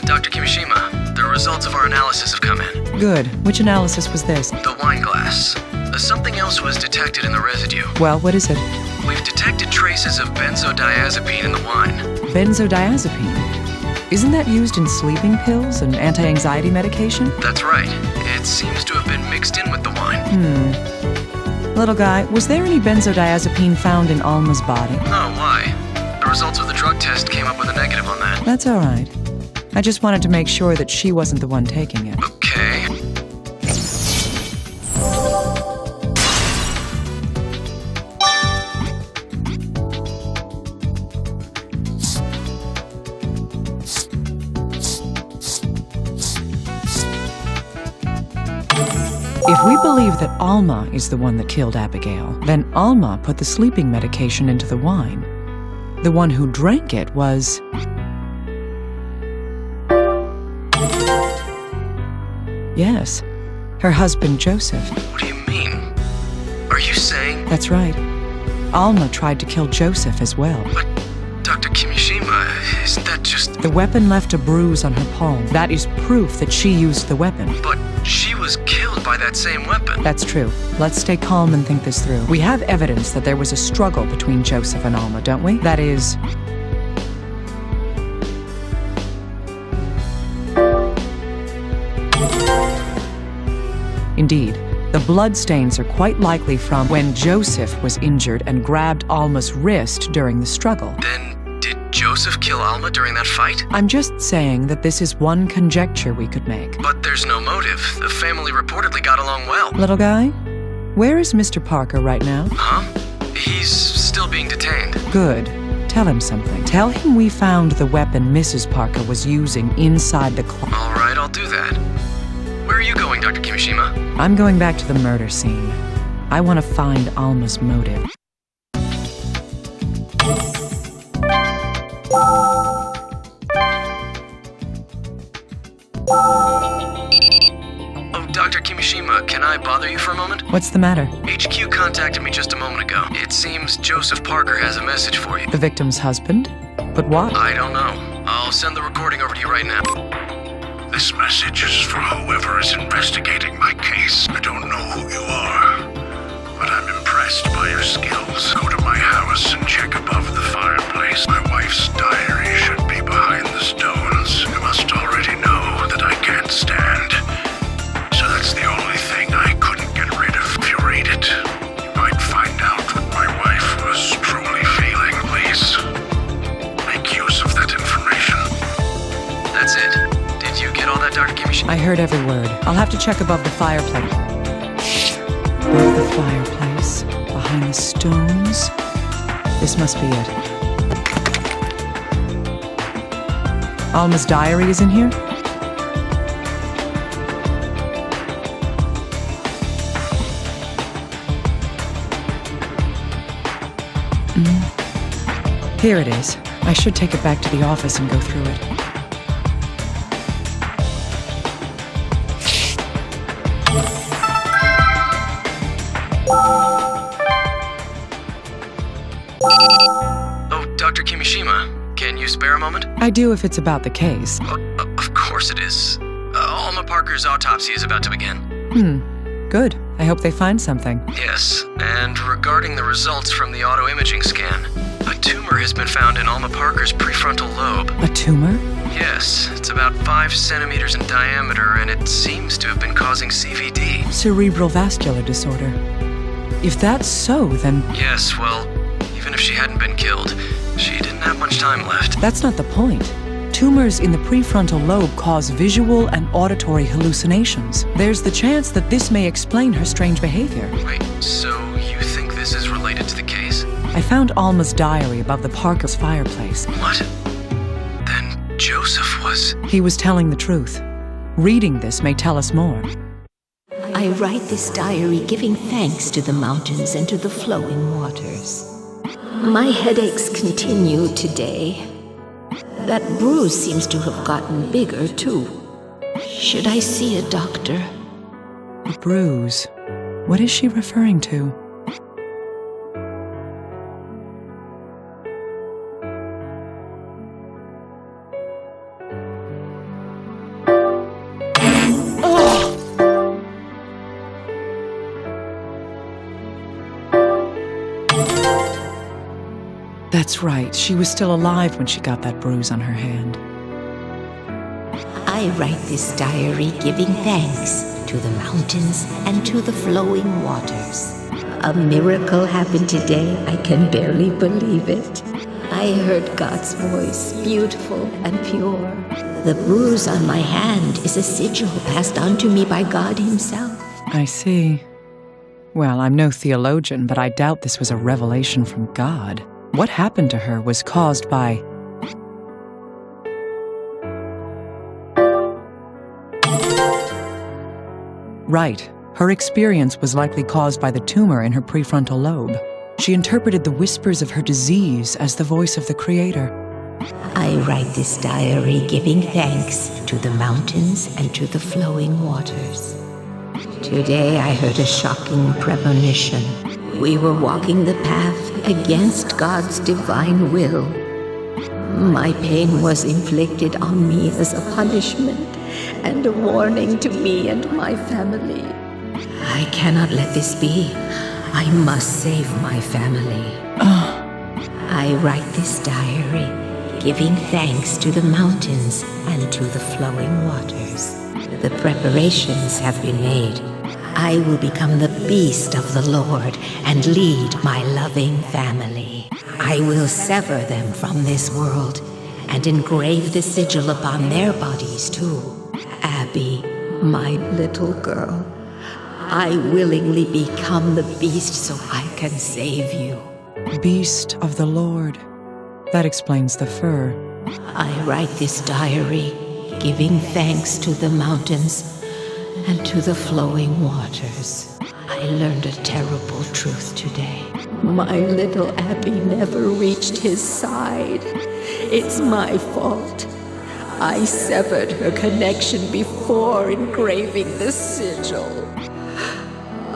Dr. Kimishima, the results of our analysis have come in. Good. Which analysis was this? The wine glass. Something else was detected in the residue. Well, what is it? We've detected traces of benzodiazepine in the wine. Benzodiazepine. Isn't that used in sleeping pills and anti-anxiety medication? That's right. It seems to have been mixed in with the wine. Little guy, was there any benzodiazepine found in Alma's body? Oh, why? The results of the drug test came up with a negative on that. That's all right. I just wanted to make sure that she wasn't the one taking it. Okay. If we believe that Alma is the one that killed Abigail, then Alma put the sleeping medication into the wine. The one who drank it was... Yes, her husband Joseph. What do you mean? Are you saying... That's right. Alma tried to kill Joseph as well. But, Dr. Kimishima, isn't that just... The weapon left a bruise on her palm. That is proof that she used the weapon. But she was killed by that same weapon. That's true. Let's stay calm and think this through. We have evidence that there was a struggle between Joseph and Alma, don't we? That is... Indeed, the bloodstains are quite likely from when Joseph was injured and grabbed Alma's wrist during the struggle. Then, did Joseph kill Alma during that fight? I'm just saying that this is one conjecture we could make. But there's no motive. The family reportedly got along well. Little guy, where is Mr. Parker right now? Huh? He's still being detained. Good. Tell him something. Tell him we found the weapon Mrs. Parker was using inside the closet. All right, I'll do that. Where are you going, Dr. Kimishima? I'm going back to the murder scene. I want to find Alma's motive. Oh, Dr. Kimishima, can I bother you for a moment? What's the matter? HQ contacted me just a moment ago. It seems Joseph Parker has a message for you. The victim's husband? But why? I don't know. I'll send the recording over to you right now. This message is for whoever is investigating my case. I don't know who you are, but I'm impressed by your skills. Go to my house and check above the fireplace. My wife's diary should be behind the stones. You must already know that I can't stand. So that's the only thing I couldn't get rid of. If you read it, you might find out what my wife was truly feeling. Please, make use of that information. That's it. Did you get all that, Dr. Kimishima? I heard every word. I'll have to check above the fireplace. Above the fireplace, behind the stones. This must be it. Alma's diary is in here? Here it is. I should take it back to the office and go through it. Oh, Dr. Kimishima, can you spare a moment? I do if it's about the case. Of course it is. Alma Parker's autopsy is about to begin. Good. I hope they find something. Yes, and regarding the results from the auto-imaging scan, a tumor has been found in Alma Parker's prefrontal lobe. A tumor? Yes, it's about 5 centimeters in diameter, and it seems to have been causing CVD. Cerebral vascular disorder. If that's so, then... Yes, well, even if she hadn't been killed, she didn't have much time left. That's not the point. Tumors in the prefrontal lobe cause visual and auditory hallucinations. There's the chance that this may explain her strange behavior. Wait, so you think this is related to the case? I found Alma's diary above the Parker's fireplace. What? Then Joseph was... He was telling the truth. Reading this may tell us more. I write this diary giving thanks to the mountains and to the flowing waters. My headaches continue today. That bruise seems to have gotten bigger, too. Should I see a doctor? A bruise. What is she referring to? That's right. She was still alive when she got that bruise on her hand. I write this diary giving thanks to the mountains and to the flowing waters. A miracle happened today. I can barely believe it. I heard God's voice, beautiful and pure. The bruise on my hand is a sigil passed on to me by God Himself. I see. Well, I'm no theologian, but I doubt this was a revelation from God. What happened to her was caused by... Right. Her experience was likely caused by the tumor in her prefrontal lobe. She interpreted the whispers of her disease as the voice of the Creator. I write this diary giving thanks to the mountains and to the flowing waters. Today I heard a shocking premonition. We were walking the path against God's divine will. My pain was inflicted on me as a punishment and a warning to me and my family. I cannot let this be. I must save my family. I write this diary, giving thanks to the mountains and to the flowing waters. The preparations have been made. I will become the beast of the Lord and lead my loving family. I will sever them from this world and engrave the sigil upon their bodies too. Abby, my little girl, I willingly become the beast so I can save you. Beast of the Lord. That explains the fur. I write this diary, giving thanks to the mountains and to the flowing waters. I learned a terrible truth today. My little Abby never reached his side. It's my fault. I severed her connection before engraving the sigil.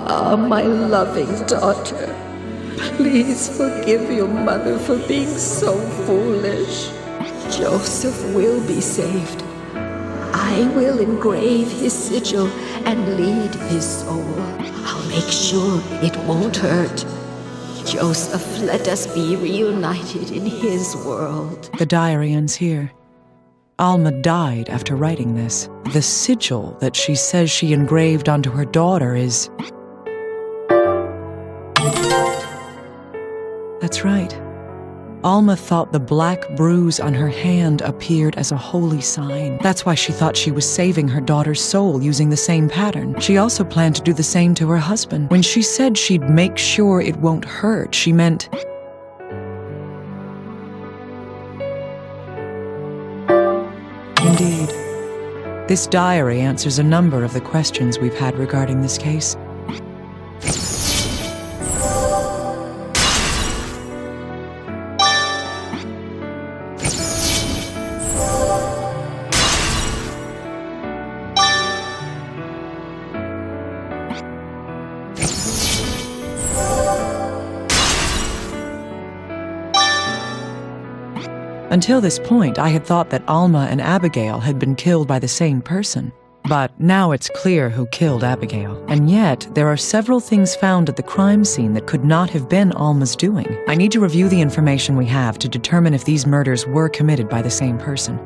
Ah, my loving daughter, please forgive your mother for being so foolish. Joseph will be saved. I will engrave his sigil and lead his soul. I'll make sure it won't hurt. Joseph, let us be reunited in his world. The diary ends here. Alma died after writing this. The sigil that she says she engraved onto her daughter is... That's right. Alma thought the black bruise on her hand appeared as a holy sign. That's why she thought she was saving her daughter's soul using the same pattern. She also planned to do the same to her husband. When she said she'd make sure it won't hurt, she meant... Indeed. This diary answers a number of the questions we've had regarding this case. Until this point, I had thought that Alma and Abigail had been killed by the same person. But now it's clear who killed Abigail. And yet, there are several things found at the crime scene that could not have been Alma's doing. I need to review the information we have to determine if these murders were committed by the same person.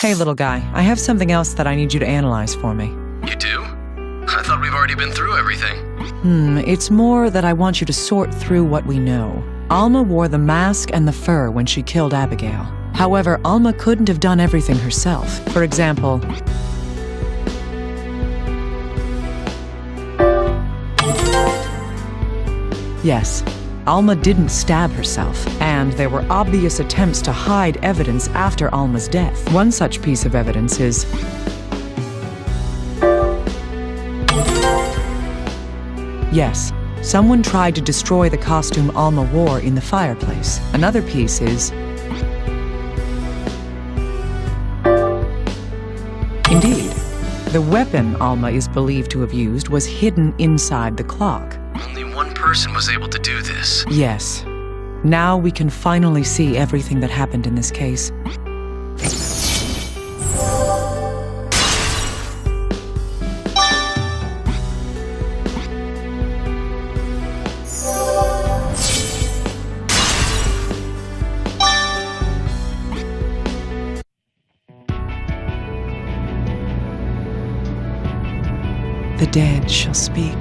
Hey, little guy, I have something else that I need you to analyze for me. You do? I thought we've already been through everything. It's more that I want you to sort through what we know. Alma wore the mask and the fur when she killed Abigail. However, Alma couldn't have done everything herself. For example... Yes, Alma didn't stab herself, and there were obvious attempts to hide evidence after Alma's death. One such piece of evidence is... Yes, someone tried to destroy the costume Alma wore in the fireplace. Another piece is... Indeed, the weapon Alma is believed to have used was hidden inside the clock. Only one person was able to do this. Yes. Now we can finally see everything that happened in this case. The dead shall speak.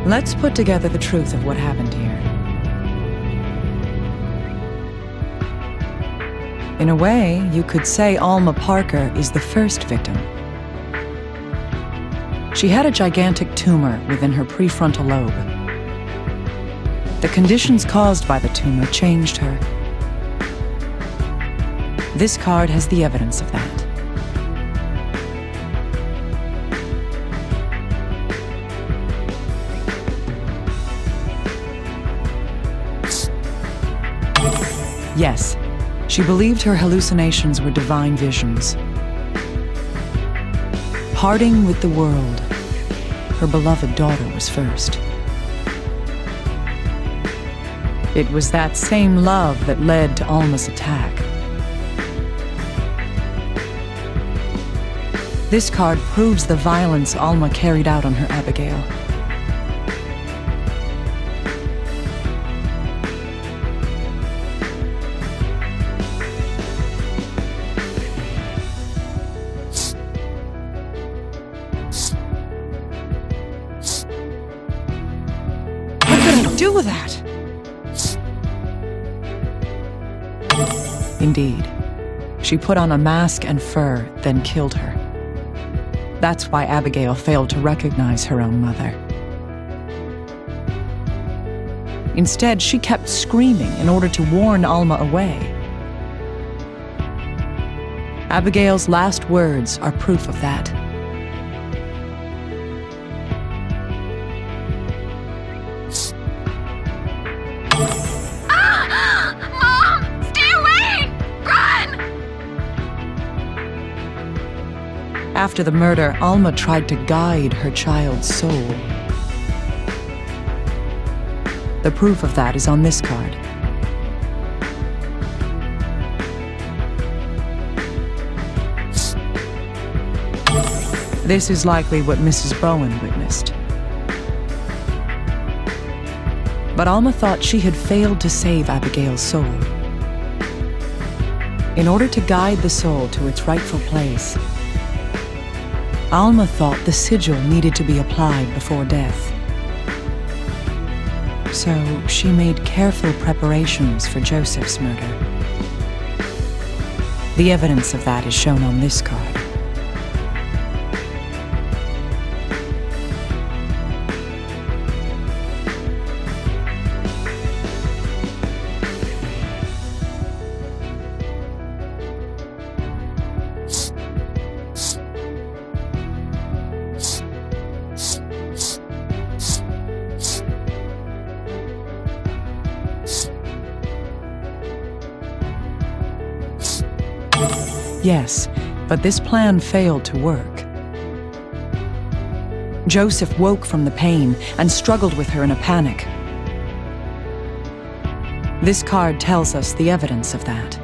Let's put together the truth of what happened here. In a way, you could say Alma Parker is the first victim. She had a gigantic tumor within her prefrontal lobe. The conditions caused by the tumor changed her. This card has the evidence of that. Yes, she believed her hallucinations were divine visions. Parting with the world, her beloved daughter was first. It was that same love that led to Alma's attack. This card proves the violence Alma carried out on her Abigail. Do with that? Indeed. She put on a mask and fur, then killed her. That's why Abigail failed to recognize her own mother. Instead, she kept screaming in order to warn Alma away. Abigail's last words are proof of that. After the murder, Alma tried to guide her child's soul. The proof of that is on this card. This is likely what Mrs. Bowen witnessed. But Alma thought she had failed to save Abigail's soul. In order to guide the soul to its rightful place, Alma thought the sigil needed to be applied before death. So she made careful preparations for Joseph's murder. The evidence of that is shown on this card. Yes, but this plan failed to work. Joseph woke from the pain and struggled with her in a panic. This card tells us the evidence of that.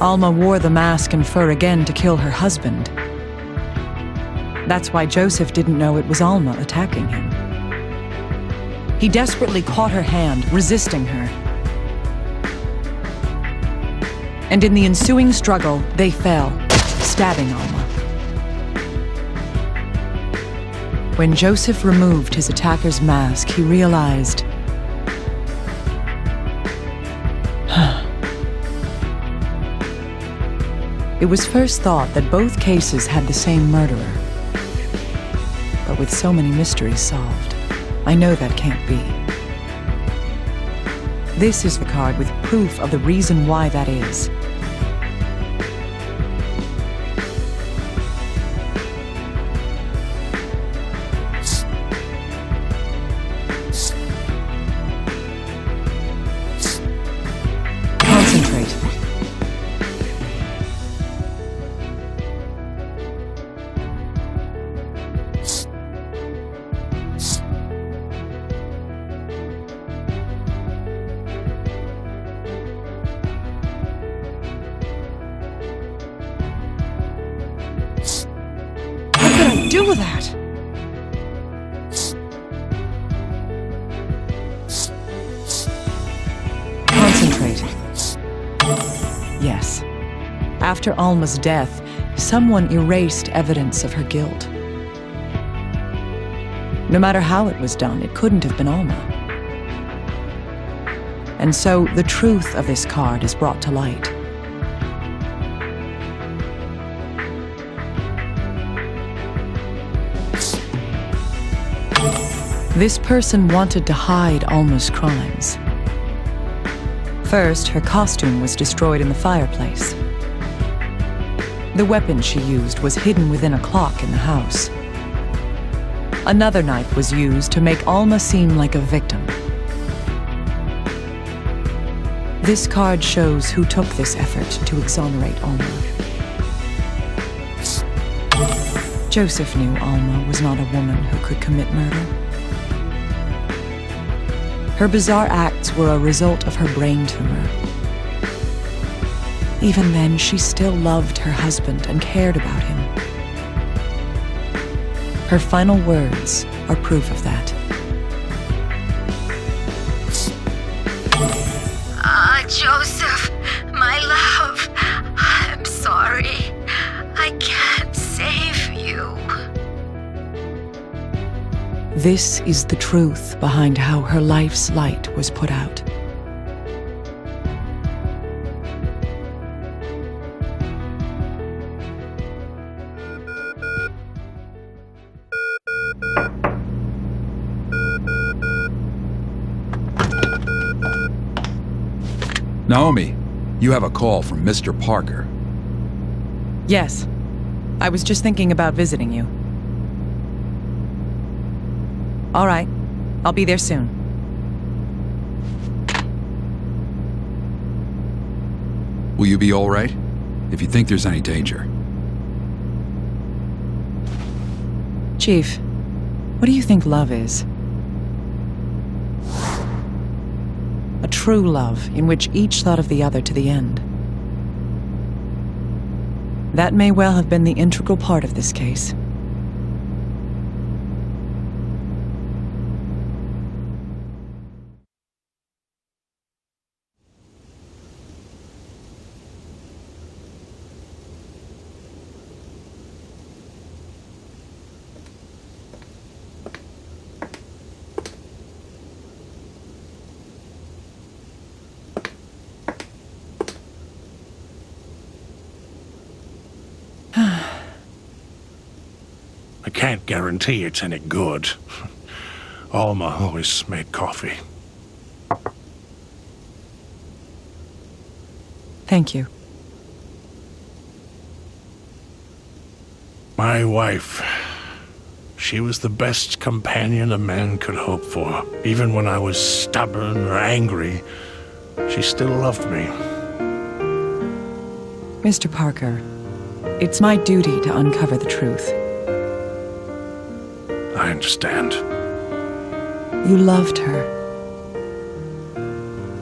Alma wore the mask and fur again to kill her husband. That's why Joseph didn't know it was Alma attacking him. He desperately caught her hand, resisting her. And in the ensuing struggle, they fell, stabbing Alma. When Joseph removed his attacker's mask, he realized, it was first thought that both cases had the same murderer. But with so many mysteries solved, I know that can't be. This is the card with proof of the reason why that is. Concentrate. do that? Concentrate. Yes. After Alma's death, someone erased evidence of her guilt. No matter how it was done, it couldn't have been Alma. And so the truth of this card is brought to light. This person wanted to hide Alma's crimes. First, her costume was destroyed in the fireplace. The weapon she used was hidden within a clock in the house. Another knife was used to make Alma seem like a victim. This card shows who took this effort to exonerate Alma. Joseph knew Alma was not a woman who could commit murder. Her bizarre acts were a result of her brain tumor. Even then, she still loved her husband and cared about him. Her final words are proof of that. Joseph, my love, I'm sorry. I can't save you. This is the truth behind how her life's light was put out. Naomi, you have a call from Mr. Parker. Yes. I was just thinking about visiting you. All right. I'll be there soon. Will you be all right? If you think there's any danger. Chief, what do you think love is? A true love in which each thought of the other to the end. That may well have been the integral part of this case. I can't guarantee it's any good. Alma always made coffee. Thank you. My wife, she was the best companion a man could hope for. Even when I was stubborn or angry, she still loved me. Mr. Parker, it's my duty to uncover the truth. I understand. You loved her.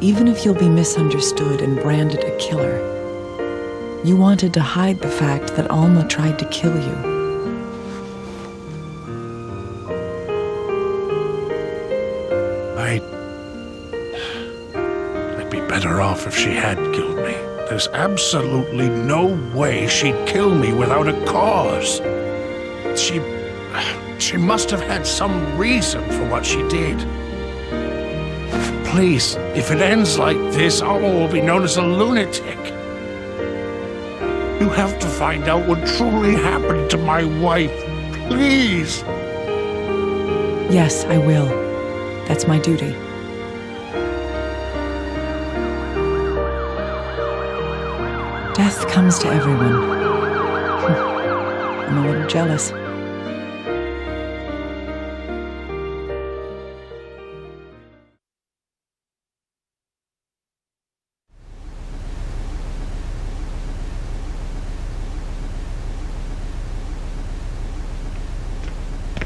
Even if you'll be misunderstood and branded a killer, you wanted to hide the fact that Alma tried to kill you. I'd be better off if she had killed me. There's absolutely no way she'd kill me without a cause. She must have had some reason for what she did. Please, if it ends like this, Alma will be known as a lunatic. You have to find out what truly happened to my wife. Please. Yes, I will. That's my duty. Death comes to everyone. I'm a little jealous.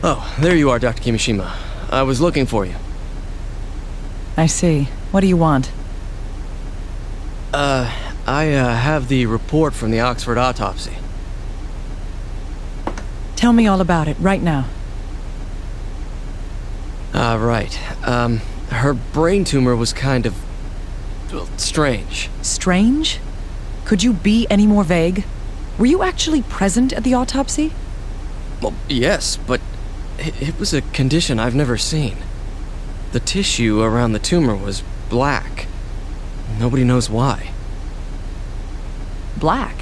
Oh, there you are, Dr. Kimishima. I was looking for you. I see. What do you want? I have the report from the Oxford autopsy. Tell me all about it, right now. Right. Her brain tumor was kind of... well, strange. Strange? Could you be any more vague? Were you actually present at the autopsy? Well, yes, but it was a condition I've never seen. The tissue around the tumor was black. Nobody knows why. Black?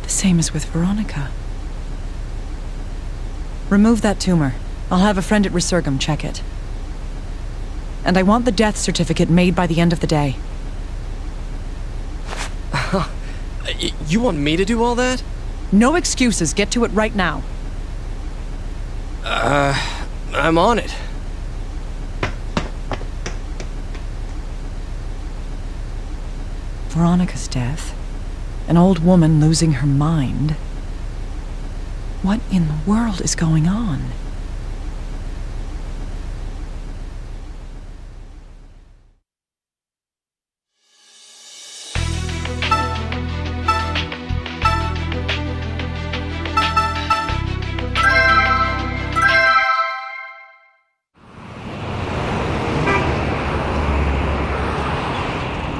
The same as with Veronica. Remove that tumor. I'll have a friend at Resurgam check it. And I want the death certificate made by the end of the day. You want me to do all that? No excuses. Get to it right now. I'm on it. Veronica's death. An old woman losing her mind. What in the world is going on?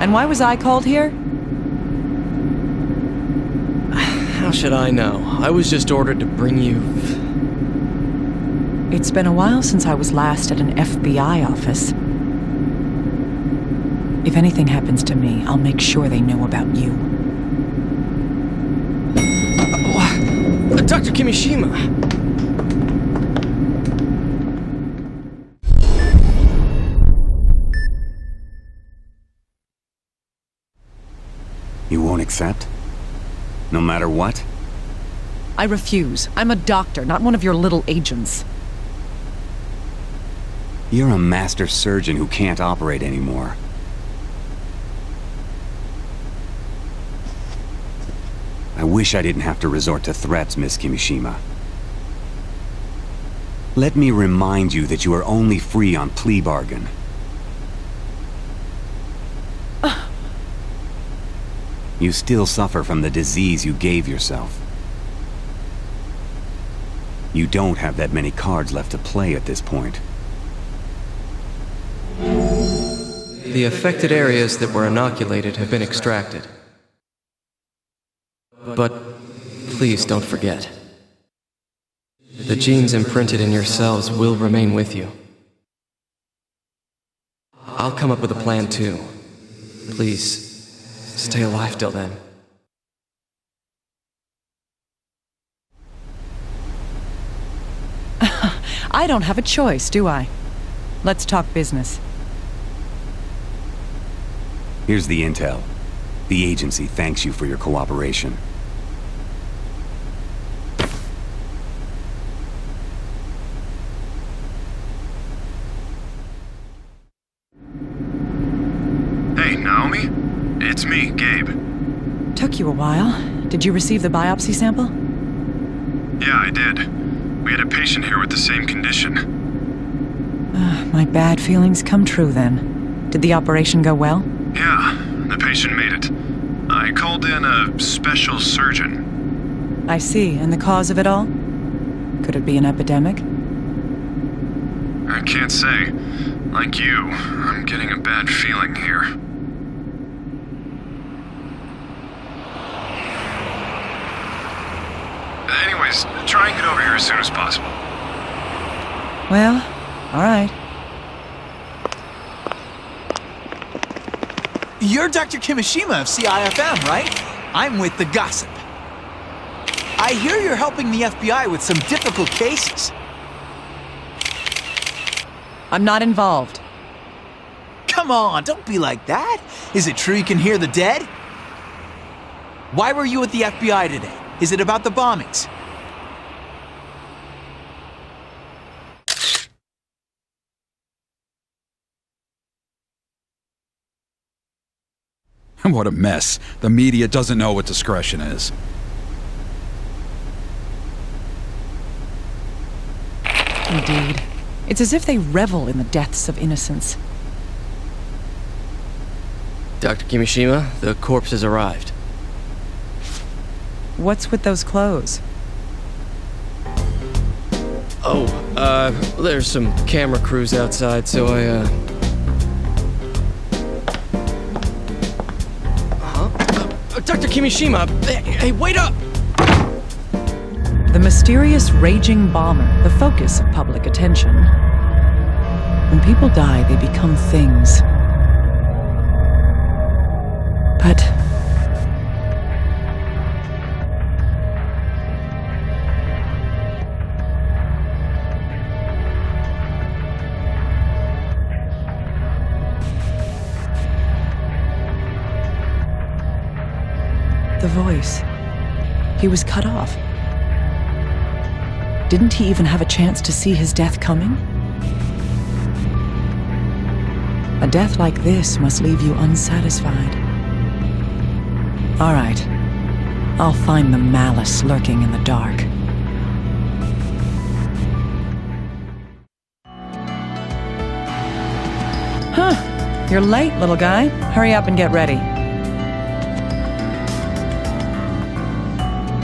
And why was I called here? How should I know? I was just ordered to bring you... It's been a while since I was last at an FBI office. If anything happens to me, I'll make sure they know about you. Dr. Kimishima! You won't accept? No matter what? I refuse. I'm a doctor, not one of your little agents. You're a master surgeon who can't operate anymore. I wish I didn't have to resort to threats, Miss Kimishima. Let me remind you that you are only free on plea bargain. You still suffer from the disease you gave yourself. You don't have that many cards left to play at this point. The affected areas that were inoculated have been extracted. But please don't forget. The genes imprinted in your cells will remain with you. I'll come up with a plan too. Please, stay alive till then. I don't have a choice, do I? Let's talk business. Here's the intel. The agency thanks you for your cooperation. Hey, Naomi? It's me, Gabe. Took you a while. Did you receive the biopsy sample? Yeah, I did. We had a patient here with the same condition. My bad feelings come true then. Did the operation go well? Yeah, the patient made it. I called in a special surgeon. I see. And the cause of it all? Could it be an epidemic? I can't say. Like you, I'm getting a bad feeling here. Anyways, try and get over here as soon as possible. Well, all right. You're Dr. Kimishima of CIFM, right? I'm with The Gossip. I hear you're helping the FBI with some difficult cases. I'm not involved. Come on, don't be like that. Is it true you can hear the dead? Why were you at the FBI today? Is it about the bombings? What a mess. The media doesn't know what discretion is. Indeed. It's as if they revel in the deaths of innocents. Dr. Kimishima, the corpse has arrived. What's with those clothes? Oh, there's some camera crews outside, so Dr. Kimishima, hey, wait up! The mysterious raging bomber, the focus of public attention. When people die, they become things. But the voice. He was cut off. Didn't he even have a chance to see his death coming? A death like this must leave you unsatisfied. All right. I'll find the malice lurking in the dark. Huh. You're late, little guy. Hurry up and get ready.